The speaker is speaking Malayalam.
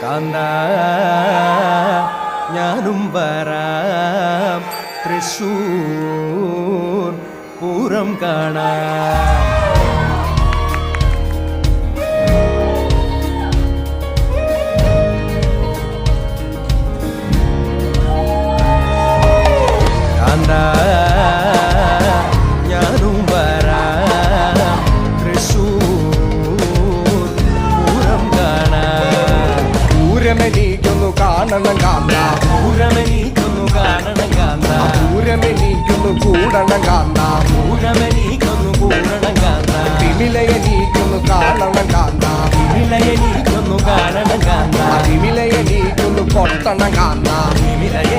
കാന്ത ഞാനും വരാം തൃശൂർ പൂരം കാണാം. കാന്ത ഞാനും വരാം തൃശൂർ പൂരം കാണാം. പൂരമെനിക്കൊന്നു കാണണം കാന്ത, പൂരമെനിക്കൊന്നു കാണണം കാന്ത, പൂരമെനിക്കൊന്നു കൂടണം കാന്ത, പൂരമെനിക്കൊന്നു കൂടണം കാന്ത, തിമിലയെനിക്കൊന്നു കാണണം കാന്ത, വിലയെനിക്കൊന്നു കാണണം കാന്ത, തിമിലയെനിക്കൊന്നു കൊട്ടണം കാന്ത, വിലയെ